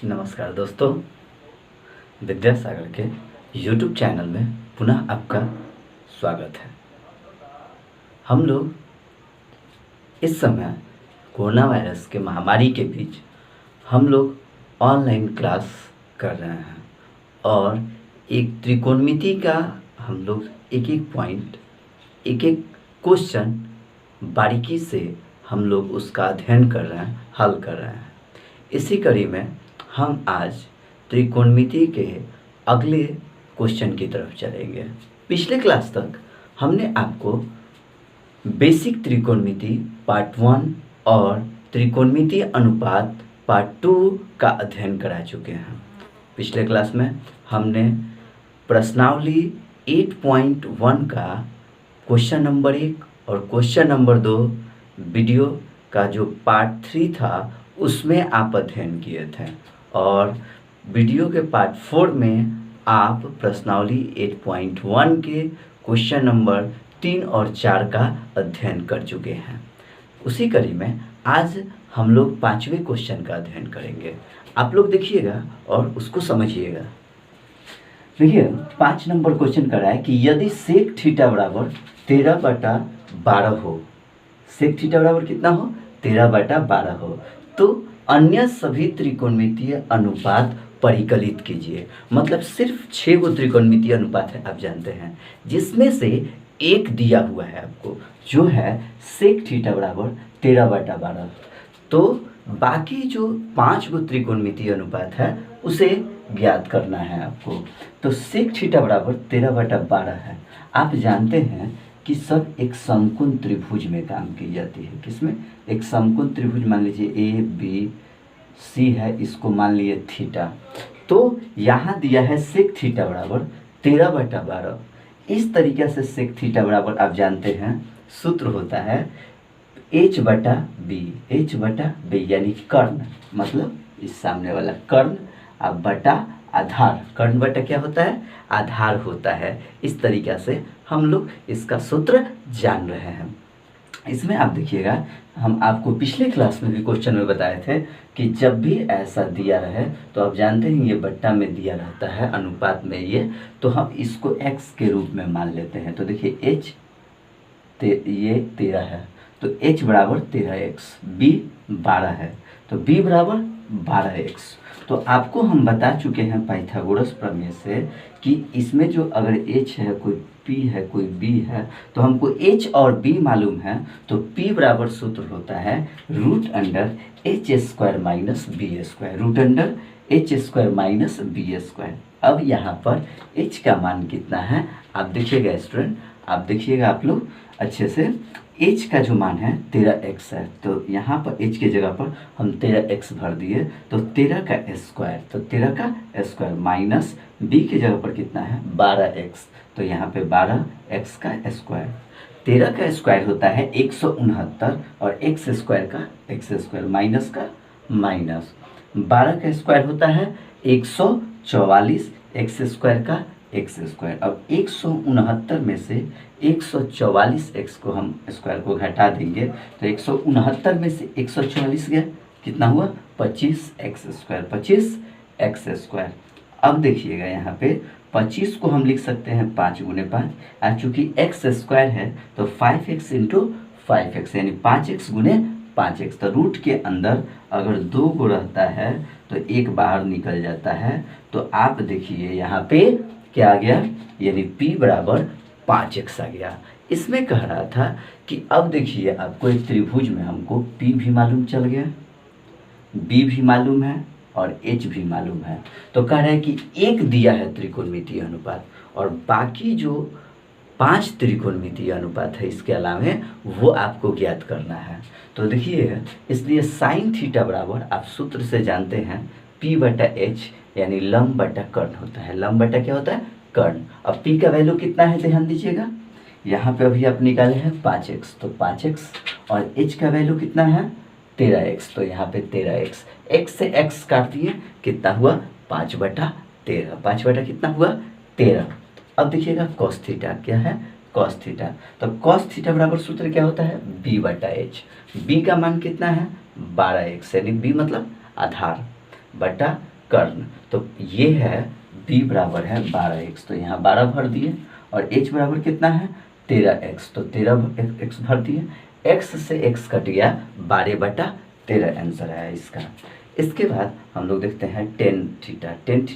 नमस्कार दोस्तों, विद्यासागर के YouTube चैनल में पुनः आपका स्वागत है। हम लोग इस समय कोरोना वायरस के महामारी के बीच हम लोग ऑनलाइन क्लास कर रहे हैं और एक त्रिकोणमिति का हम लोग एक एक पॉइंट, एक एक क्वेश्चन बारीकी से हम लोग उसका अध्ययन कर रहे हैं, हल कर रहे हैं। इसी कड़ी में हम आज त्रिकोणमिति के अगले क्वेश्चन की तरफ चलेंगे। पिछले क्लास तक हमने आपको बेसिक त्रिकोणमिति पार्ट 1 और त्रिकोणमिति अनुपात पार्ट 2 का अध्ययन करा चुके हैं। पिछले क्लास में हमने प्रश्नावली 8.1 का क्वेश्चन नंबर 1 और क्वेश्चन नंबर 2 वीडियो का जो पार्ट 3 था उसमें आप अध्ययन किए थे और वीडियो के पार्ट 4 में आप प्रश्नावली 8.1 के क्वेश्चन नंबर 3 और 4 का अध्ययन कर चुके हैं। उसी कड़ी में आज हम लोग 5वें क्वेश्चन का अध्ययन करेंगे। आप लोग देखिएगा और उसको समझिएगा। देखिए 5 नंबर क्वेश्चन कर रहा है कि यदि सेक थीटा बराबर 13/12 हो, सेक थीटा बराबर कितना हो, 13/12 हो, तो अन्य सभी त्रिकोणमितीय अनुपात परिकलित कीजिए। मतलब सिर्फ 6 गो त्रिकोणमितीय अनुपात है, आप जानते हैं, जिसमें से एक दिया हुआ है आपको, जो है सेक थीटा बराबर 13/12। तो बाकी जो 5 गो त्रिकोणमितीय अनुपात है उसे ज्ञात करना है आपको। तो सेक थीटा बराबर 13/12 है। आप जानते हैं कि सब एक समकोण त्रिभुज में काम की जाती है। किसमें? एक समकोण त्रिभुज, मान लीजिए ए बी सी है, इसको मान लिए थीटा। तो यहाँ दिया है सेक थीटा बराबर 13/12। इस तरीके से सेक थीटा बराबर आप जानते हैं सूत्र होता है h/b, h/b यानी कर्ण, मतलब इस सामने वाला कर्ण अब बटा आधार। कर्ण बटा क्या होता है? आधार होता है। इस तरीक़े से हम लोग इसका सूत्र जान रहे हैं। इसमें आप देखिएगा, हम आपको पिछले क्लास में भी क्वेश्चन में बताए थे कि जब भी ऐसा दिया रहे तो आप जानते हैं ये बट्टा में दिया रहता है अनुपात में ये, तो हम इसको x के रूप में मान लेते हैं। तो देखिए h ये 13 है, तो h बराबर 13x, b 12 है, तो b बराबर 12x। तो आपको हम बता चुके हैं पाइथागोरस प्रमेय से कि इसमें जो अगर h है, कोई p है, कोई b है, तो हमको h और b मालूम है, तो p बराबर सूत्र होता है √h² minus b², √h² minus b²। अब यहाँ पर h का मान कितना है आप देखिएगा स्टूडेंट, आप देखिएगा आप लोग अच्छे से। h का जो मान है 13x है, तो यहाँ पर h की जगह पर हम 13x भर दिए, तो 13 का स्क्वायर, तो 13 का स्क्वायर माइनस b की जगह पर कितना है 12x, तो यहाँ पे 12x का स्क्वायर। 13 का स्क्वायर होता है 169 और x स्क्वायर माइनस का माइनस। 12 का स्क्वायर होता है 144, x स्क्वायर का x स्क्वायर। अब 169 में से 144x को हम स्क्वायर को घटा देंगे, तो 169 में से 144 गया, कितना हुआ 25x स्क्वायर, 25x स्क्वायर। अब देखिएगा यहाँ पे 25 को हम लिख सकते हैं 5 गुने 5, और चूँकि x स्क्वायर है तो 5x इंटू 5x यानी 5x गुने 5x। तो रूट के अंदर अगर 2 गो रहता है तो एक बाहर निकल जाता है, तो आप देखिए यहाँ पे क्या आ गया, यानी p बराबर 5x आ गया। इसमें कह रहा था कि अब देखिए आपको एक त्रिभुज में हमको p भी मालूम चल गया, b भी मालूम है और h भी मालूम है। तो कह रहा है कि एक दिया है त्रिकोणमितीय अनुपात और बाकी जो 5 त्रिकोणमितीय अनुपात है इसके अलावा वो आपको ज्ञात करना है। तो देखिए, इसलिए साइन थीटा बराबर आप सूत्र से जानते हैं p/h यानी लंब बटा कर्ण होता है। लंब बटा क्या होता है? कर्ण। अब p का वैल्यू कितना है ध्यान दीजिएगा, यहाँ पे अभी आप निकाले हैं 5x, तो 5x, और h का वैल्यू कितना है 13x, तो यहाँ पे 13x, x से x काट दिए, कितना हुआ 5/13, 5 कितना हुआ 13। अब देखिएगा cos थीटा क्या है, cos थीटा, तो cos थीटा बराबर सूत्र क्या होता है b/h। b का मान कितना है 12x, यानी b मतलब आधार, बटा कर्ण। तो ये है b बराबर है 12x, तो यहाँ 12 भर दिए, और h बराबर कितना है 13x, तो 13x भर दिए, x से x कट गया, 12/13 आंसर आया इसका। इसके बाद हम लोग देखते हैं टेन थीटा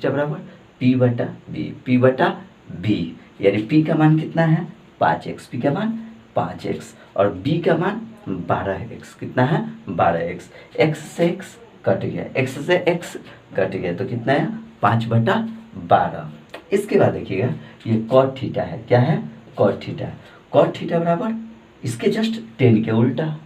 बराबर p/b, यानी p का मान कितना है 5x, p का मान 5x, और b का मान 12x, कितना है 12x, x से x कट गया, x से x कट गया, तो कितना है 5/12। इसके बाद देखिएगा ये कॉट थीटा है, क्या है कॉट थीटा, कॉट थीटा बराबर इसके जस्ट 10 के उल्टा,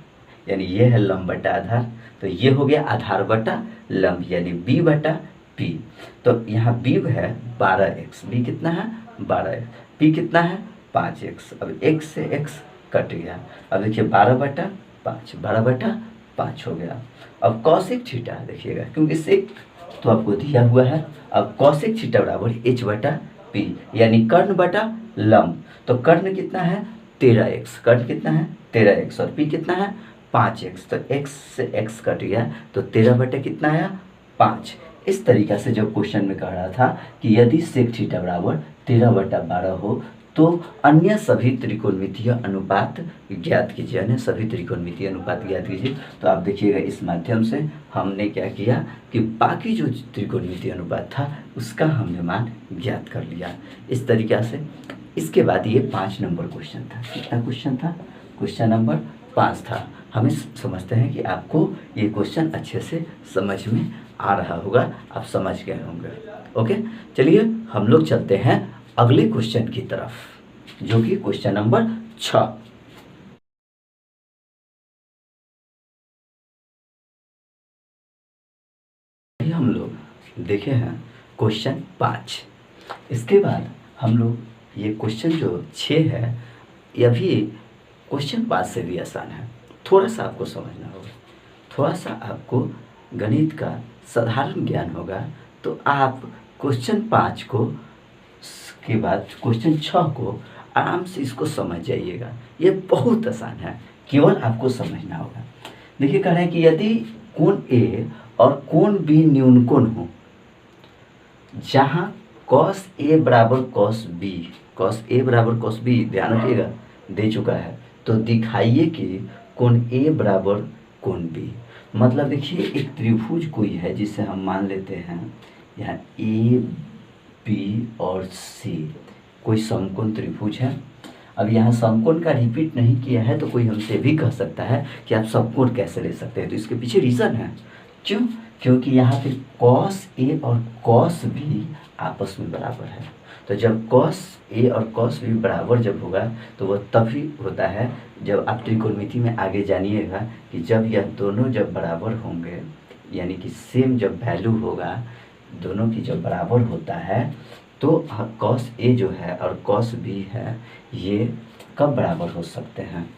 यानी ये है लंब बटा आधार, तो ये हो गया आधार बटा लंब, यानी b/p। तो यहाँ b है 12x, b कितना है 12x, p कितना है 5x, अब x से x कट गया, अब देखिए 12/5, 12/5 हो गया। अब कॉसेक थीटा देखिएगा, क्योंकि सेक तो आपको दिया हुआ है, अब कॉसेक थीटा बराबर h/p, यानी कर्ण बटा लंब, तो कर्ण कितना है 13x, कर्ण कितना है 13x, और p कितना है 5x, तो x से x कट गया, तो 13 बटे कितना आया 5। इस तरीक़ा से जब क्वेश्चन में कह रहा था कि यदि सेक थीटा बराबर 13/12 हो तो अन्य सभी त्रिकोणमितीय अनुपात ज्ञात कीजिए, अन्य सभी त्रिकोणमितीय अनुपात ज्ञात कीजिए। तो आप देखिएगा इस माध्यम से हमने क्या किया कि बाकी जो त्रिकोणमितीय अनुपात था उसका हमने मान ज्ञात कर लिया इस तरीक़ा से। इसके बाद ये 5 नंबर क्वेश्चन था, कितना क्वेश्चन था, क्वेश्चन नंबर 5 था। हमें समझते हैं कि आपको ये क्वेश्चन अच्छे से समझ में आ रहा होगा, आप समझ गए होंगे। ओके, चलिए हम लोग चलते हैं अगले क्वेश्चन की तरफ, जो कि क्वेश्चन नंबर 6। हम लोग देखे हैं क्वेश्चन 5। इसके बाद हम लोग ये क्वेश्चन जो 6 है, यह भी क्वेश्चन 5 से भी आसान है। थोड़ा सा आपको समझना होगा, थोड़ा सा आपको गणित का साधारण ज्ञान होगा, तो आप क्वेश्चन 5 को के बाद क्वेश्चन 6 को आराम से इसको समझ जाइएगा। ये बहुत आसान है, केवल आपको समझना होगा। देखिए कह रहे हैं कि यदि कोण ए और कोण बी न्यून कोण हो, जहाँ कॉस ए बराबर कॉस बी, कॉस ए बराबर कॉस बी ध्यान रखिएगा दे चुका है, तो दिखाइए कि कोण ए बराबर कोण बी। मतलब देखिए एक त्रिभुज कोई है जिसे हम मान लेते हैं यहाँ ए बी और सी, कोई समकोण त्रिभुज है। अब यहाँ समकोण का रिपीट नहीं किया है तो कोई हमसे भी कह सकता है कि आप समकोण कैसे ले सकते हैं, तो इसके पीछे रीज़न है। क्यों? क्योंकि यहाँ पे कॉस ए और कॉस बी आपस में बराबर है। तो जब कॉस ए और कॉस बी बराबर जब होगा तो वह तभी होता है जब आप त्रिकोणमिति में आगे जानिएगा कि जब यह दोनों जब बराबर होंगे, यानी कि सेम जब वैल्यू होगा, दोनों की जब बराबर होता है, तो कॉस ए जो है और कॉस बी है ये कब बराबर हो सकते हैं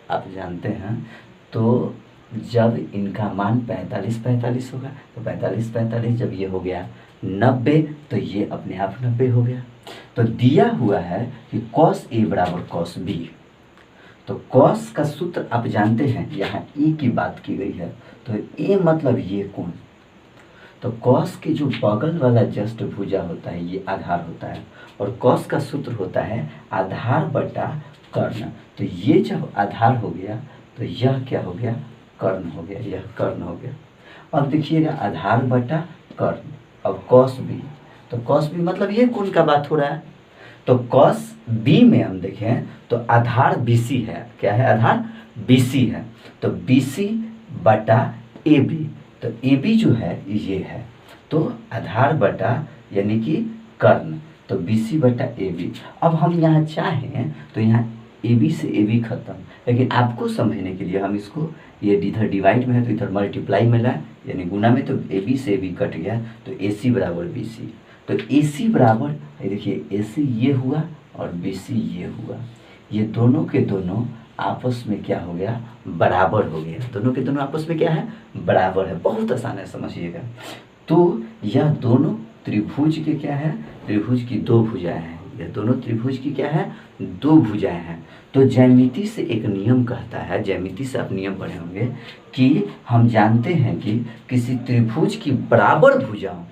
आप जानते हैं, तो जब इनका मान 45-45 होगा, तो 45-45 जब ये हो गया 90, तो ये अपने आप 90 हो गया। तो दिया हुआ है कि कॉस ए बराबर कॉस बी, तो कॉस का सूत्र आप जानते हैं, यहाँ ए की बात की गई है, तो ए मतलब ये कोण, तो कॉस के जो बगल वाला जस्ट भुजा होता है ये आधार होता है, और कॉस का सूत्र होता है आधार बटा कर्ण। तो ये जब आधार हो गया तो यह क्या हो गया कर्ण हो गया, यह कर्ण हो गया। अब देखिएगा आधार बटा कर्ण, अब कॉस बी, तो कॉस बी मतलब ये कोण का बात हो रहा है, तो कॉस बी में हम देखें तो आधार बीसी है, क्या है आधार बीसी है, तो बीसी बटा ए बी, तो ए बी जो है ये है, तो आधार बटा यानी कि कर्ण, तो बीसी बटा ए बी। अब हम यहाँ चाहें तो यहाँ ए बी से ए बी खत्म, लेकिन आपको समझने के लिए हम इसको ये इधर डिवाइड में है तो इधर मल्टीप्लाई में लाए, यानी गुना में, तो ए बी से ए बी कट गया, तो ए सी बराबर बी सी, तो ए सी बराबर देखिए ए सी ये हुआ और बी सी ये हुआ, ये दोनों के दोनों आपस में क्या हो गया बराबर हो गया, दोनों के दोनों आपस में क्या है बराबर है। बहुत आसान है समझिएगा। तो यह दोनों त्रिभुज के क्या है, त्रिभुज की दो भुजाएं हैं, यह दोनों त्रिभुज की क्या है दो भुजाएं हैं। तो ज्यामिति से एक नियम कहता है, ज्यामिति से आप नियम पढ़े होंगे कि हम जानते हैं कि किसी त्रिभुज की बराबर भुजाओं,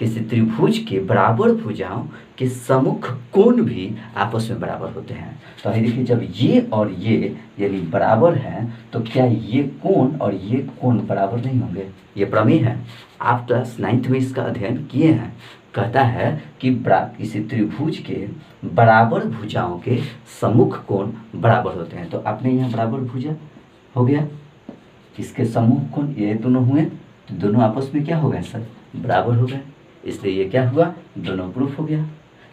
किसी त्रिभुज के बराबर भुजाओं के सम्मुख कोण भी आपस में बराबर होते हैं। तो अभी देखिए, जब ये और ये यानी बराबर हैं तो क्या ये कोण और ये कोण बराबर नहीं होंगे? ये प्रमेय है, आप क्लास 9th में इसका अध्ययन किए हैं। कहता है कि किसी त्रिभुज के बराबर भुजाओं के सम्मुख कोण बराबर होते हैं। तो आपने यहाँ बराबर भुजा हो गया, इसके सम्मुख कोण ये दोनों हुए, तो दोनों आपस में क्या हो गए सर? बराबर हो गए, इसलिए ये क्या हुआ? दोनों प्रूफ हो गया।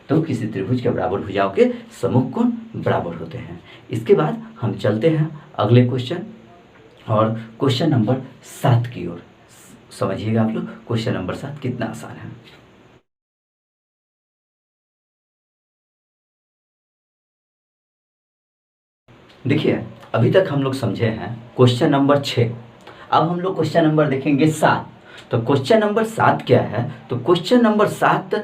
तो किसी त्रिभुज के बराबर भुजाओं के सम्मुख कोण बराबर होते हैं। इसके बाद हम चलते हैं अगले क्वेश्चन, और क्वेश्चन नंबर 7 की ओर। समझिएगा आप लोग, क्वेश्चन नंबर 7 कितना आसान है। देखिए, अभी तक हम लोग समझे हैं क्वेश्चन नंबर 6। अब हम लोग क्वेश्चन नंबर देखेंगे 7। तो क्वेश्चन नंबर 7 क्या है? तो क्वेश्चन नंबर 7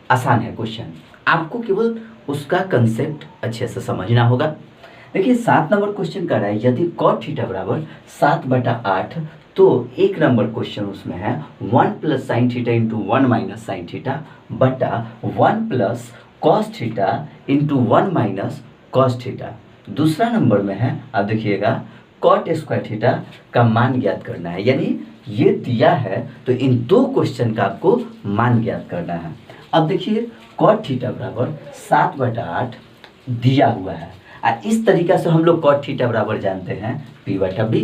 आसान है क्वेश्चन, आपको केवल उसका कंसेप्ट अच्छे से समझना होगा। देखिए, 7 नंबर क्वेश्चन कर रहा है, यदि cot थीटा बराबर 7/8, तो 1 नंबर क्वेश्चन उसमें है 1 + sin theta into 1 - sin theta बटा 1 + cos theta into 1 - cos theta. दूसरा नंबर में है, आप देखिएगा, cot² थीटा का मान ज्ञात करना है। यानी ये दिया है तो इन दो क्वेश्चन का आपको मान ज्ञात करना है। अब देखिए, cot थीटा बराबर 7/8 दिया हुआ है, और इस तरीका से हम लोग cot थीटा बराबर जानते हैं b/p,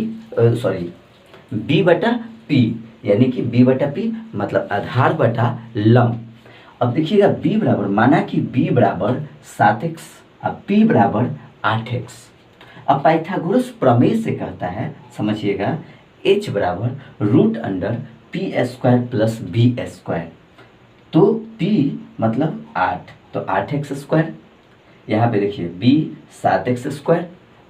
यानी कि b/p मतलब आधार बटा लंब। अब देखिएगा, b बराबर, माना कि b बराबर 7x और p बराबर 8x। अब पाइथागोरस प्रमेय से कहता है, समझिएगा, h बराबर √p² + b²। तो p मतलब 8, तो 8x²। यहाँ पे देखिए, b 7x²,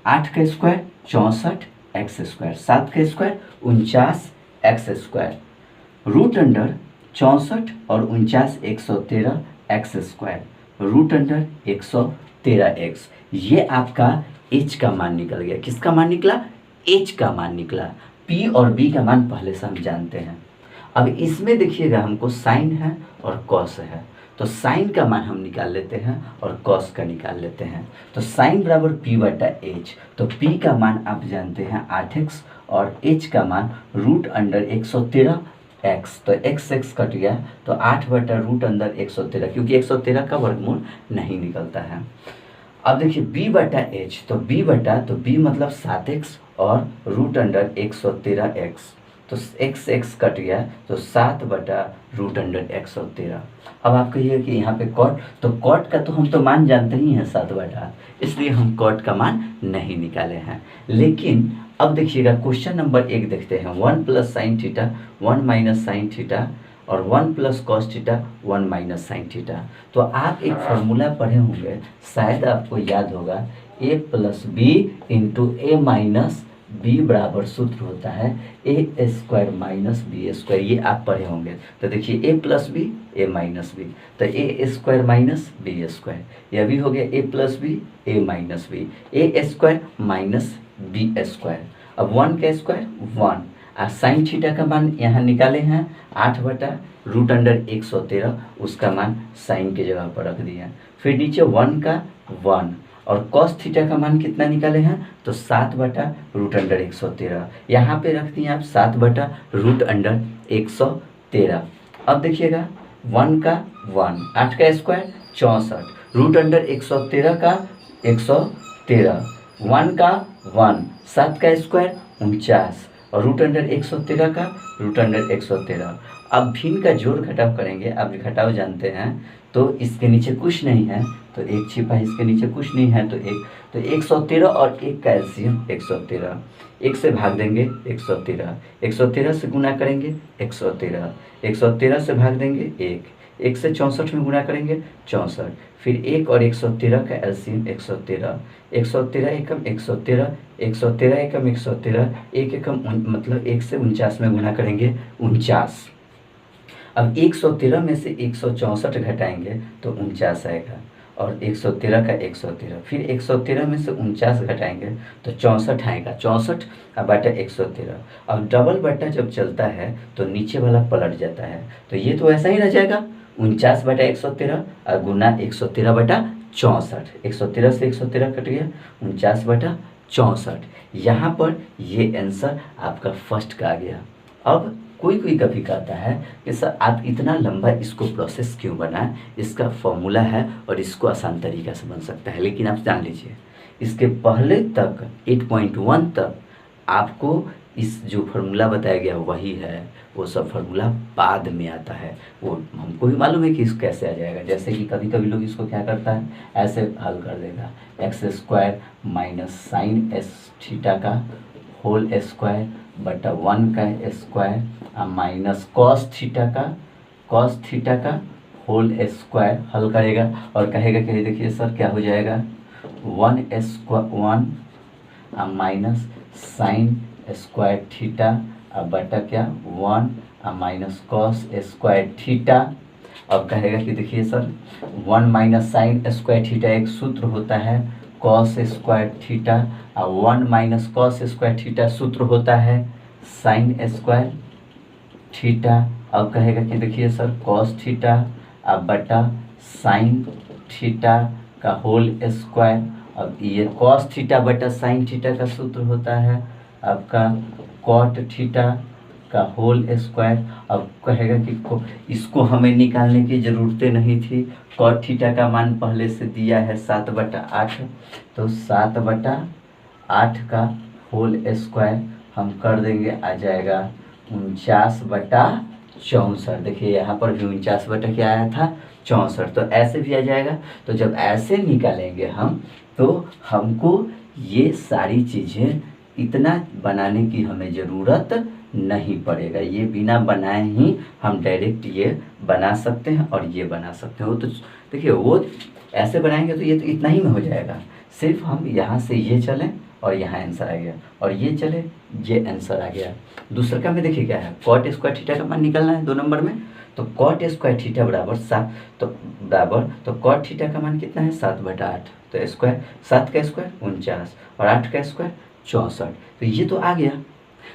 8 का स्क्वायर 64x², 7 का स्क्वायर 49x², √64 और 49 113x², √113x। ये आपका h का मान निकल गया। किसका मान निकला? h का मान निकला। p और b का मान पहले से हम जानते हैं। अब इसमें देखिएगा, हमको साइन है और कॉस है, तो साइन का मान हम निकाल लेते हैं और कॉस का निकाल लेते हैं। तो साइन बराबर p/h, तो p का मान आप जानते हैं 8x और h का मान √113x। तो x कट गया, तो 8/√113, क्योंकि 113 का वर्गमूल नहीं निकलता है। अब देखिए, b/h, तो b मतलब 7x और √113x, तो x कट गया, तो 7/√113। अब आप कहिए कि यहाँ पे cot, तो cot का तो हम तो मान जानते ही हैं 7/8, इसलिए हम cot का मान नहीं निकाले हैं। लेकिन अब देखिएगा, क्वेश्चन नंबर 1 देखते हैं। 1 + sin थीटा 1 - sin थीटा और 1 + cos थीटा 1 - sin थीटा। तो आप एक फॉर्मूला पढ़े होंगे, शायद आपको याद होगा, a + b into a - b बराबर सूत्र होता है a² - b²। ये आप पढ़े होंगे। तो देखिए, a + b a - b, तो a² - b²। यह भी हो गया a + b a - b, a² - b²। अब 1 का स्क्वायर 1, और साइन थीटा का मान यहाँ निकाले हैं 8/√113, उसका मान साइन के जगह पर रख दिए। फिर नीचे 1 का 1, और cos थीटा का मान कितना निकाले हैं? तो 7/√113, यहाँ पे रख दिए आप 7/√113। अब देखिएगा, 1 का 1, 8 का स्क्वायर 64, √113 का 113, 1 का 1, 7 का स्क्वायर 49, और √113 का √113। अब भिन्न का जोड़ घटाव करेंगे, आप घटाव जानते हैं, तो इसके नीचे कुछ नहीं है, तो 1 छिपा है, इसके नीचे कुछ नहीं है, तो 1, तो 113 और 1 का एलसीएम 113। 1 से भाग देंगे 113, 113 से गुना करेंगे 113, 113 से भाग देंगे 1, 1 से 64 में गुना करेंगे 64, फिर 1 और 113 का एलसीएम 113, 113 एकम 113, 113 एकम 113, 1 एकम मतलब 1 से 49 में गुना करेंगे 49। अब 113 में से 164 घटाएंगे तो 49 आएगा, और 113 का 113, फिर 113 में से 49 घटाएंगे तो 64 आएगा। 64 बटा 113। अब डबल बट्टा जब चलता है तो नीचे वाला पलट जाता है, तो ये तो ऐसा ही रह जाएगा 49 बटा 113 और गुना 113 बटा 64। 113 से 113 कट गया, 49 बटा 64। यहाँ पर ये आंसर आपका फर्स्ट का आ गया। अब कोई कोई कभी कहता है कि सर आप इतना लंबा इसको प्रोसेस क्यों बनाएं, इसका फॉर्मूला है और इसको आसान तरीका से बन सकता है। लेकिन आप जान लीजिए इसके पहले तक 8.1 तक आपको इस जो फार्मूला बताया गया वही है, वो सब फार्मूला बाद में आता है। वो हमको भी मालूम है कि इसको कैसे आ जाएगा। जैसे कि कभी कभी लोग इसको क्या करता है, ऐसे हल कर देगा, x² minus sine s theta का होल स्क्वायर बटा 1 का स्क्वायर माइनस कॉस थीटा का होल स्क्वायर हल करेगा और कहेगा कि देखिए सर क्या हो जाएगा 1 माइनस साइन स्क्वायर थीटा बटा क्या 1 माइनस कॉस स्क्वायर थीटा। अब कहेगा कि देखिए sir 1 minus sine square theta एक सूत्र होता है कॉस स्क्वायर थीटा और 1 माइनस कॉस स्क्वायर थीटा सूत्र होता है साइन स्क्वायर थीटा। अब कहेगा कि देखिए सर कॉस थीटा बटा साइन थीटा का होल स्क्वायर। अब ये कॉस थीटा बटा साइन थीटा का सूत्र होता है आपका कॉट थीटा का होल स्क्वायर। अब कहेगा कि इसको हमें निकालने की ज़रूरत नहीं थी, कॉट थीटा का मान पहले से दिया है 7/8, तो 7/8 का होल स्क्वायर हम कर देंगे, आ जाएगा 49/64। देखिए यहाँ पर भी 49 बटा क्या आया था 64, तो ऐसे भी आ जाएगा। तो जब ऐसे निकालेंगे हम तो हमको ये सारी चीज़ें इतना बनाने की हमें ज़रूरत नहीं पड़ेगा। ये बिना बनाए ही हम डायरेक्ट ये बना सकते हैं और ये बना सकते हैं। वो तो देखिए वो ऐसे बनाएंगे तो ये तो इतना ही में हो जाएगा। सिर्फ हम यहाँ से ये चलें और यहाँ आंसर आ गया और ये चले ये आंसर आ गया। दूसरा का में देखिए क्या है, कॉट स्क्वायर थीटा का मान निकालना है 2 नंबर में। तो कॉट स्क्वायर थीटा बराबर 7, तो कॉट थीटा का मान कितना है 7/8, तो स्क्वायर 7 का स्क्वायर 49 और 8 का स्क्वायर 64। तो ये तो आ गया।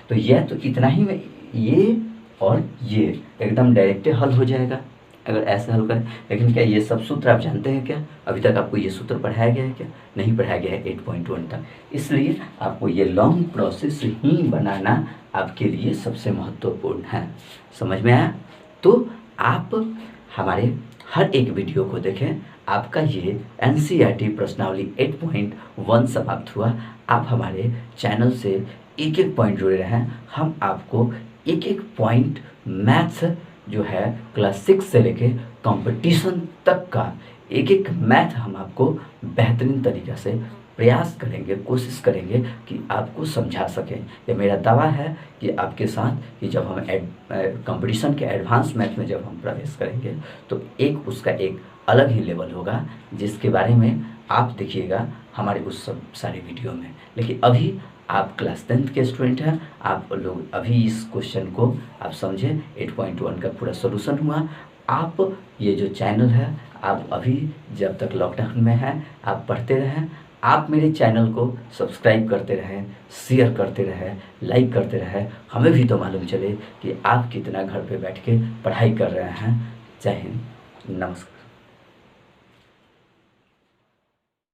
तो यह तो इतना ही में ये और ये एकदम डायरेक्ट हल हो जाएगा अगर ऐसे हल करें। लेकिन क्या ये सब सूत्र आप जानते हैं क्या? अभी तक आपको ये सूत्र पढ़ाया गया है क्या? नहीं पढ़ाया गया है 8.1 तक। इसलिए आपको ये लॉन्ग प्रोसेस ही बनाना आपके लिए सबसे महत्वपूर्ण है। समझ में आया? तो आप हमारे हर एक वीडियो को देखें। आपका ये NCERT प्रश्नावली 8.1 समाप्त हुआ। आप हमारे चैनल से एक एक पॉइंट जुड़े रहें। हम आपको एक एक पॉइंट मैथ्स जो है क्लास 6 से लेके कंपटीशन तक का एक एक मैथ हम आपको बेहतरीन तरीक़े से प्रयास करेंगे, कोशिश करेंगे कि आपको समझा सकें। ये मेरा दावा है कि आपके साथ कि जब हम कंपटीशन के एडवांस मैथ में जब हम प्रवेश करेंगे तो एक उसका एक अलग ही लेवल होगा, जिसके बारे में आप देखिएगा हमारे उस सब सारे वीडियो में। लेकिन अभी आप क्लास 10th के स्टूडेंट हैं, आप लोग अभी इस क्वेश्चन को आप समझें। 8.1 का पूरा सोल्यूशन हुआ। आप ये जो चैनल है आप अभी जब तक लॉकडाउन में हैं आप पढ़ते रहें। आप मेरे चैनल को सब्सक्राइब करते रहें, शेयर करते रहें, लाइक करते रहें। हमें भी तो मालूम चले कि आप कितना घर पे बैठ के पढ़ाई कर रहे हैं। जय हिंद, नमस्कार।